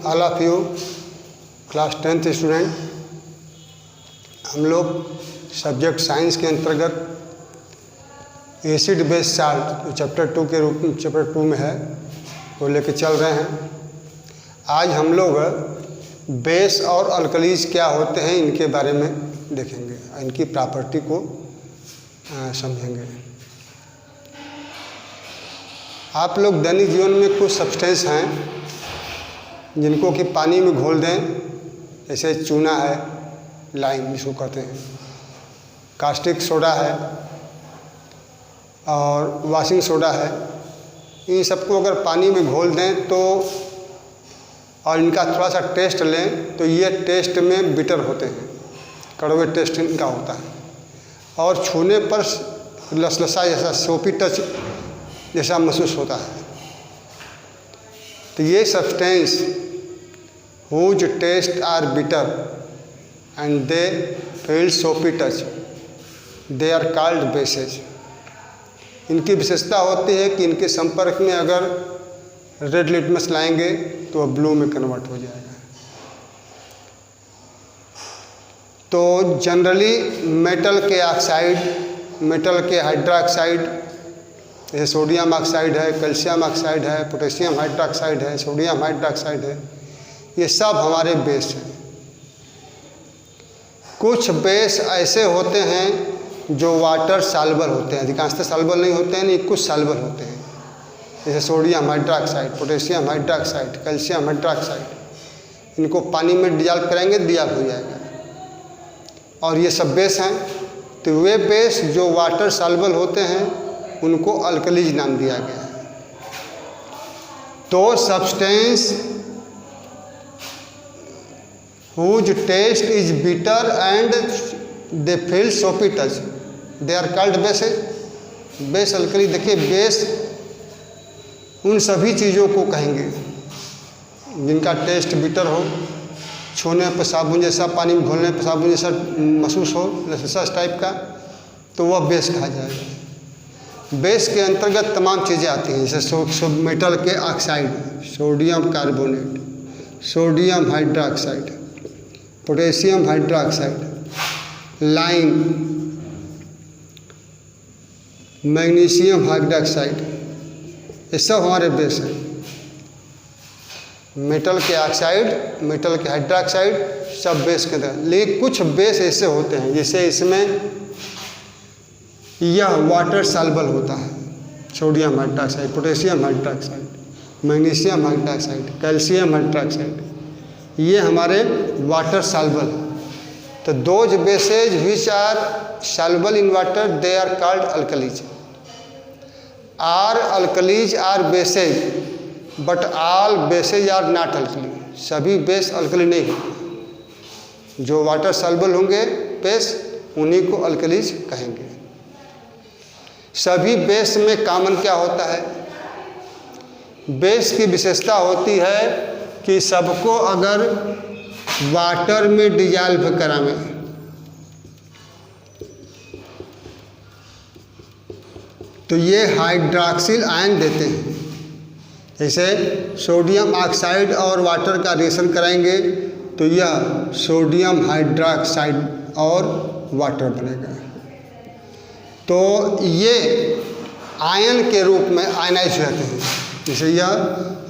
All of you class 10th student. हम लोग subject science के अंतर्गत एसिड बेस साल्ट जो चैप्टर 2 के रूप में चैप्टर 2 में है वो लेके चल रहे हैं। आज हम लोग बेस और अल्कलीज क्या होते हैं इनके बारे में देखेंगे, इनकी प्रॉपर्टी को समझेंगे। आप लोग दैनिक जीवन में कुछ सब्सटेंस हैं जिनको कि पानी में घोल दें, जैसे चूना है, लाइम जिसको कहते हैं, कास्टिक सोडा है और वॉशिंग सोडा है। इन सबको अगर पानी में घोल दें तो और इनका थोड़ा सा टेस्ट लें तो ये टेस्ट में बिटर होते हैं, कड़वे टेस्ट इनका होता है और छूने पर लसलसा जैसा सोपी टच जैसा महसूस होता है। तो ये substance whose taste are bitter and they feel soapy touch, they are called bases। इनकी विशेषता होती है कि इनके संपर्क में अगर रेड लिटमस लाएंगे तो वह ब्लू में कन्वर्ट हो जाएगा। तो जनरली मेटल के ऑक्साइड, मेटल के हाइड्रोक्साइड, जैसे सोडियम ऑक्साइड है, कैल्शियम ऑक्साइड है, पोटेशियम हाइड्रोक्साइड है, सोडियम हाइड्रोक्साइड है, ये सब हमारे बेस हैं। कुछ बेस ऐसे होते हैं जो वाटर सॉल्युबल होते हैं, अधिकांशतः सॉल्युबल नहीं होते हैं, नहीं कुछ सॉल्युबल होते हैं, जैसे sodium hydroxide, potassium hydroxide, calcium hydroxide. इनको पानी में डिजॉल्व करेंगे, डिजॉल्व हो जाएगा और ये सब बेस हैं। तो वे बेस जो वाटर सॉल्युबल होते हैं उनको अल्कलीज नाम दिया गया है। तो substance whose taste is bitter and they feel soapy touch, they are called bases। Base alkali, देखिए बेस उन सभी चीज़ों को कहेंगे जिनका टेस्ट बिटर हो, छूने पर साबुन जैसा, पानी में घोलने पर साबुन जैसा महसूस हो, लसलसा टाइप का, तो वह बेस कहा जाएगा। बेस के अंतर्गत तमाम चीज़ें आती हैं, जैसे मेटल के oxide, sodium carbonate, sodium hydroxide, potassium hydroxide, lime, magnesium hydroxide, ये सब हमारे बेस हैं। मेटल के ऑक्साइड, मेटल के हाइड्रोक्साइड सब बेस के अंदर। लेकिन कुछ बेस ऐसे होते हैं जैसे इसमें यह वाटर सॉल्युबल होता है, sodium hydroxide, potassium hydroxide, magnesium hydroxide, calcium hydroxide, ये हमारे वाटर सॉल्युबल। तो those bases which are soluble in water they are called alkalis. Are alkalis are bases but all bases are not alkali. सभी base alkali नहीं होंगे, जो water soluble होंगे base उन्हीं को अल्कलीज कहेंगे। सभी बेस में कॉमन क्या होता है? बेस की विशेषता होती है कि सबको अगर वाटर में डिजॉल्व करावें तो ये हाइड्रोक्सिल आयन देते हैं। जैसे सोडियम ऑक्साइड और वाटर का रिएक्शन कराएंगे तो यह सोडियम हाइड्रोक्साइड और वाटर बनेगा। तो ये आयन के रूप में आयनाइज हो जाते हैं। जैसे यह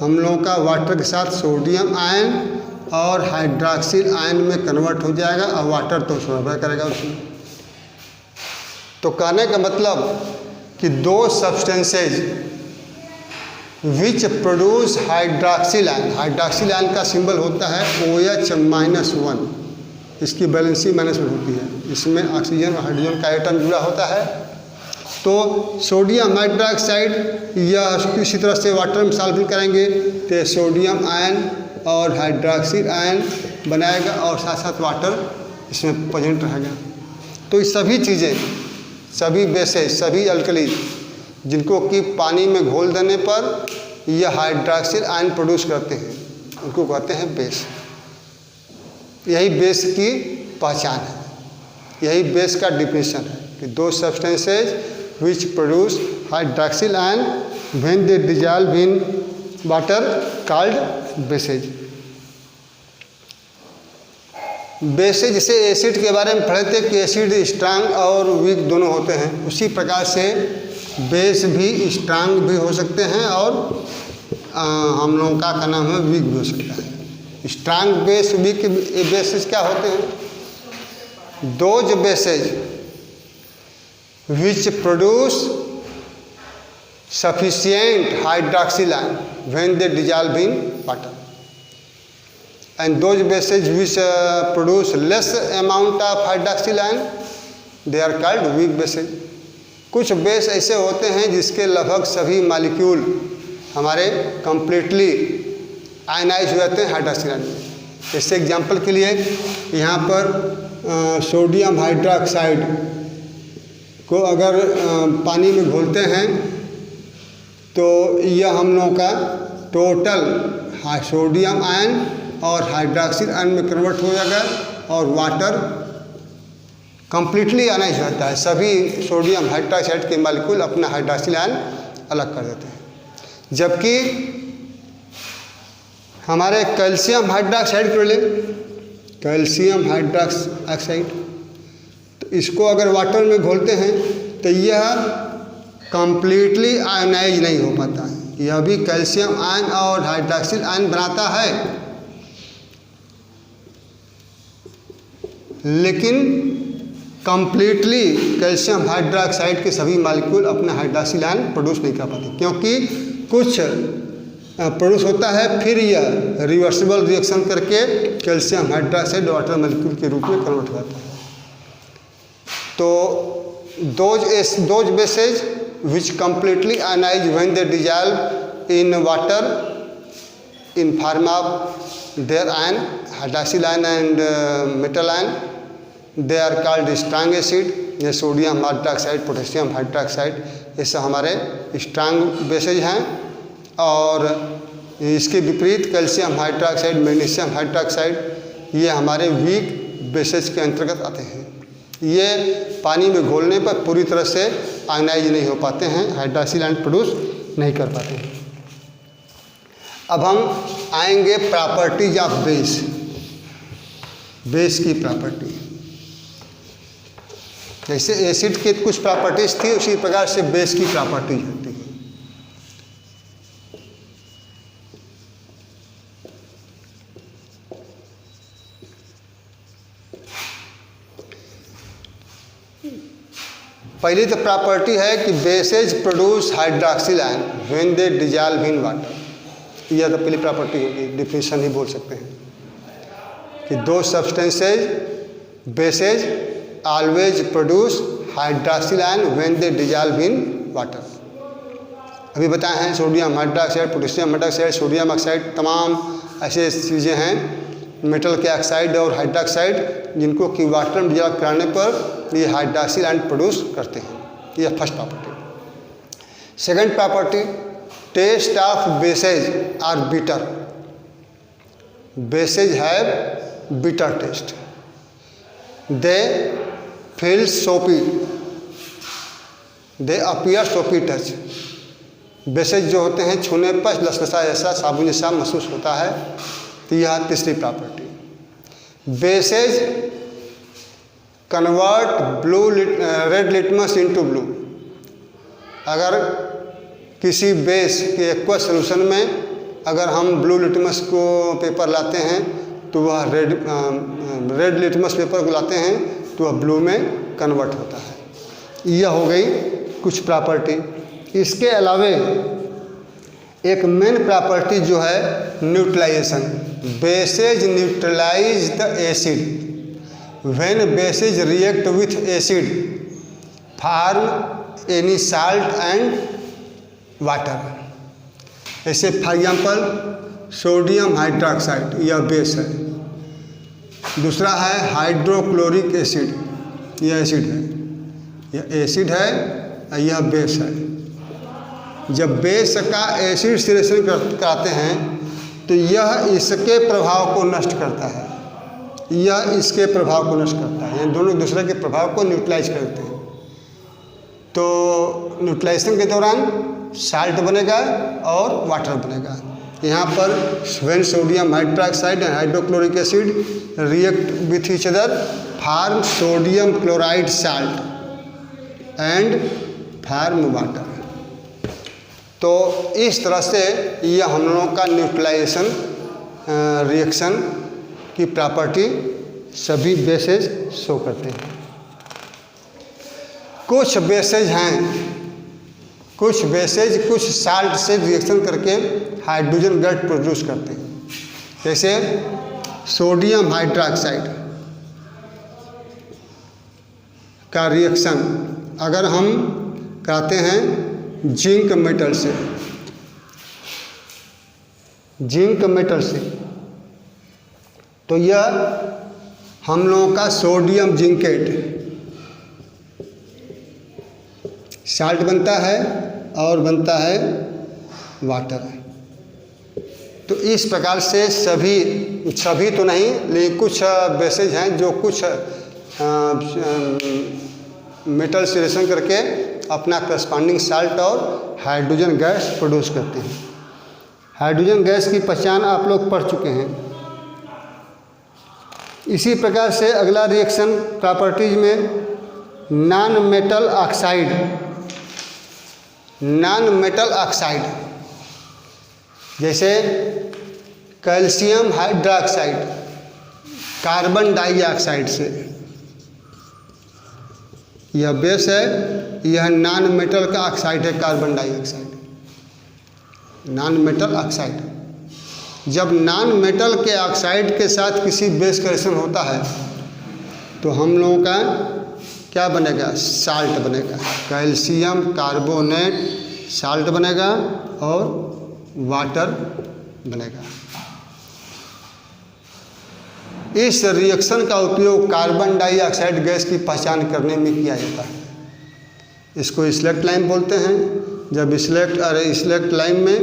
हम लोगों का वाटर के साथ सोडियम आयन और हाइड्रोक्सिल आयन में कन्वर्ट हो जाएगा और वाटर तो सर्वाइव करेगा उसमें। तो कहने का मतलब कि दो substances which produce hydroxyl ion, hydroxyl ion का सिंबल होता है OH-1, इसकी वैलेंसी -1 होती है, इसमें ऑक्सीजन और हाइड्रोजन का एटम जुड़ा होता है। तो सोडियम हाइड्रोक्साइड या इसी तरह से वाटर में सॉल्व करेंगे तो सोडियम आयन और हाइड्रोक्सिल आयन बनाएगा और साथ साथ वाटर इसमें प्रेजेंट रहेगा। तो ये सभी चीज़ें, सभी बेसेस, सभी अल्कली जिनको कि पानी में घोल देने पर यह हाइड्रोक्सिल आयन प्रोड्यूस करते हैं, उनको कहते हैं बेस। यही बेस की पहचान है, यही बेस का डिफिनेशन है कि दो substances which produce hydroxyl ion when they dissolve in water called bases। Bases, जैसे एसिड के बारे में पढ़े थे कि एसिड स्ट्रांग और वीक दोनों होते हैं, उसी प्रकार से बेस भी स्ट्रांग भी हो सकते हैं और हम लोगों का नाम है वीक भी हो सकता है। स्ट्रांग बेस, वीक बेसेज क्या होते हैं? Those bases which produce sufficient hydroxyl ion when they dissolve in water, and those bases which produce less amount of hydroxyl ion they are called weak bases. कुछ base ऐसे होते हैं जिसके लगभग सभी मॉलिक्यूल हमारे कंप्लीटली आयनाइज हो जाते हैं हाइड्रोक्सिल आयन में। जैसे एग्जांपल के लिए यहाँ पर सोडियम हाइड्रोक्साइड को अगर पानी में घोलते हैं तो यह हम लोगों का टोटल सोडियम आयन और हाइड्रोक्सिल आयन में कन्वर्ट हो जाएगा और वाटर कंप्लीटली आयनाइज हो जाता है। सभी सोडियम हाइड्रोक्साइड के मॉलिक्यूल अपना हाइड्रोक्सिल आयन अलग कर देते हैं। जबकि हमारे कैल्शियम हाइड्रोक्साइड को ले, कैल्शियम हाइड्रोक्साइड, तो इसको अगर वाटर में घोलते हैं तो यह कंप्लीटली आयनाइज नहीं हो पाता है। यह भी कैल्शियम आयन और हाइड्रोक्सिल आयन बनाता है, लेकिन कंप्लीटली कैल्शियम हाइड्रोक्साइड के सभी मॉलिक्यूल अपना हाइड्रोक्सिल आयन प्रोड्यूस नहीं कर पाते, क्योंकि कुछ प्रोड्यूस होता है फिर यह रिवर्सिबल रिएक्शन करके कैल्शियम हाइड्रोक्साइड वाटर मॉलिक्यूल के रूप में कन्वर्ट हो जाता है। तो those bases which completely ionize when they dissolve in water in form of their ion, hydroxyl ion and metal ion, they are called strong acid. ये sodium hydroxide, potassium hydroxide, ये सब हमारे स्ट्रांग बेसेज हैं। और इसके विपरीत calcium hydroxide, magnesium hydroxide, ये हमारे वीक बेसेज के अंतर्गत आते हैं। ये पानी में घोलने पर पूरी तरह से आयनाइज नहीं हो पाते हैं, हाइड्रोक्सिल आयन प्रोड्यूस नहीं कर पाते हैं। अब हम आएंगे प्रॉपर्टीज ऑफ बेस, बेस की प्रॉपर्टी। जैसे एसिड की कुछ प्रॉपर्टीज थी, उसी प्रकार से बेस की प्रॉपर्टीज होती है। पहली तो प्रॉपर्टी है कि bases produce hydroxyl ion when they dissolve in water. यह तो पहली प्रॉपर्टी होगी, डिफिनेशन ही बोल सकते हैं कि दो substances bases always produce hydroxyl ion when they dissolve in water. अभी बताए हैं sodium hydroxide, potassium hydroxide, sodium oxide, तमाम ऐसे चीज़ें हैं मेटल के ऑक्साइड और हाइड्रोक्साइड जिनको कि वाटर में डिजॉल्व कराने पर ये हाइड्रोक्सिल आयन प्रोड्यूस करते हैं। यह first property. Second property, test of bases are bitter. Bases have bitter taste, they feel soapy, they appear soapy touch. Bases जो होते हैं छूने पर लसलसा जैसा, साबुन जैसा महसूस होता है। तो यह तीसरी property. Bases convert red litmus into blue. अगर किसी बेस के एक्वस सोल्यूशन में अगर हम ब्लू लिटमस को पेपर लाते हैं तो वह रेड लिटमस पेपर को लाते हैं तो वह ब्लू में कन्वर्ट होता है। यह हो गई कुछ प्रॉपर्टी। इसके अलावे एक मेन प्रॉपर्टी जो है neutralisation. Bases neutralise the acid when bases react with acid form any salt and water। ऐसे फॉर एग्जाम्पल सोडियम हाइड्रोक्साइड यह बेस है, दूसरा है हाइड्रोक्लोरिक एसिड, यह एसिड है, यह एसिड है, यह बेस है। जब बेस का एसिड से रिएक्शन कराते हैं तो यह इसके प्रभाव को नष्ट करता है, यह इसके प्रभाव को नष्ट करता है, यानी दोनों दूसरे के प्रभाव को न्यूट्रलाइज करते हैं। तो न्यूट्रलाइजेशन के दौरान साल्ट बनेगा और वाटर बनेगा। यहाँ पर when sodium hydroxide and hydrochloric acid react with each other form sodium chloride salt and form water। तो इस तरह से यह हम लोगों का न्यूट्रलाइजेशन रिएक्शन की प्रॉपर्टी सभी बेसेज शो करते हैं। कुछ बेसेज कुछ साल्ट से रिएक्शन करके हाइड्रोजन गैस प्रोड्यूस करते हैं। जैसे सोडियम हाइड्रोक्साइड का रिएक्शन अगर हम कराते हैं जिंक मेटल से तो यह हम लोगों का सोडियम जिंकेट साल्ट बनता है और बनता है वाटर। तो इस प्रकार से सभी तो नहीं लेकिन कुछ बेसेज हैं जो कुछ मेटल से रिएक्शन करके अपना करस्पॉन्डिंग साल्ट और हाइड्रोजन गैस प्रोड्यूस करते हैं। हाइड्रोजन गैस की पहचान आप लोग पढ़ चुके हैं। इसी प्रकार से अगला रिएक्शन प्रॉपर्टीज में नॉन मेटल ऑक्साइड जैसे कैल्शियम हाइड्रोक्साइड कार्बन डाइऑक्साइड से, यह बेस है, यह नॉन मेटल का ऑक्साइड है carbon dioxide, non metal oxide. जब नॉन मेटल के ऑक्साइड के साथ किसी बेस का रिएक्शन होता है तो हम लोगों का क्या बनेगा, साल्ट बनेगा, कैल्शियम कार्बोनेट साल्ट बनेगा और वाटर बनेगा। इस रिएक्शन का उपयोग कार्बन डाइऑक्साइड गैस की पहचान करने में किया जाता है। इसको स्लेक्ट लाइन बोलते हैं। जब स्लेक्ट लाइन में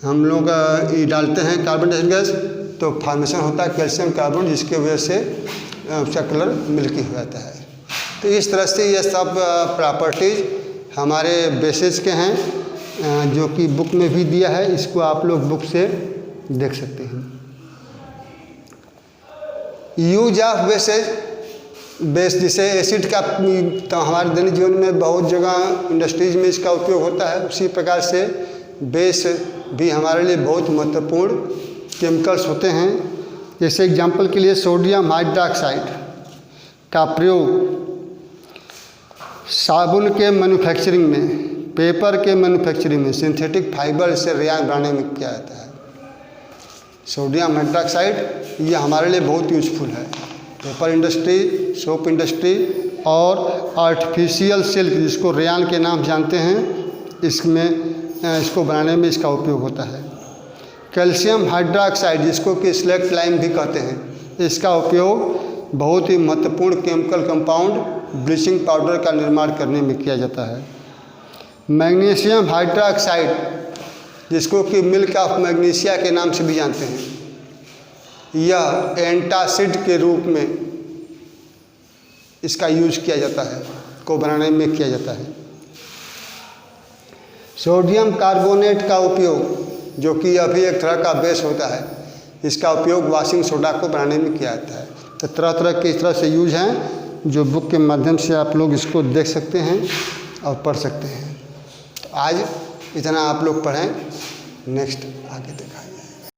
हम लोग ये डालते हैं कार्बन डाइऑक्साइड गैस तो फॉर्मेशन होता है कैल्शियम कार्बन, जिसके वजह से उसका कलर मिल्की हो जाता है। तो इस तरह से ये सब प्रॉपर्टीज हमारे बेसिस के हैं जो कि बुक में भी दिया है। इसको आप लोग बुक से देख सकते हैं। यूज ऑफ बेस जैसे एसिड का तो हमारे दैनिक जीवन में बहुत जगह इंडस्ट्रीज में इसका उपयोग होता है। उसी प्रकार से बेस भी हमारे लिए बहुत महत्वपूर्ण केमिकल्स होते हैं। जैसे एग्जांपल के लिए सोडियम हाइड्रोक्साइड का प्रयोग साबुन के मैन्युफैक्चरिंग में, पेपर के मैन्युफैक्चरिंग में, सिंथेटिक फाइबर से रेयान बनाने में किया जाता है। सोडियम हाइड्रोक्साइड ये हमारे लिए बहुत यूजफुल है। पेपर इंडस्ट्री, सोप इंडस्ट्री और आर्टिफिशियल सिल्क जिसको रेयान के नाम जानते हैं, इसको बनाने में इसका उपयोग होता है। कैल्शियम हाइड्रोक्साइड जिसको कि स्लेक्ट लाइम भी कहते हैं, इसका उपयोग बहुत ही महत्वपूर्ण केमिकल कंपाउंड ब्लीचिंग पाउडर का निर्माण करने में किया जाता है। मैग्नीशियम हाइड्रोक्साइड जिसको कि मिल्क ऑफ मैग्नीशिया के नाम से भी जानते हैं, यह एंटासिड के रूप में इसका यूज किया जाता है, को बनाने में किया जाता है। सोडियम कार्बोनेट का उपयोग जो कि अभी एक तरह का बेस होता है, इसका उपयोग वॉशिंग सोडा को बनाने में किया जाता है। तो तरह तरह के इस तरह से यूज हैं जो बुक के माध्यम से आप लोग इसको देख सकते हैं और पढ़ सकते हैं। तो आज इतना आप लोग पढ़ें, नेक्स्ट आगे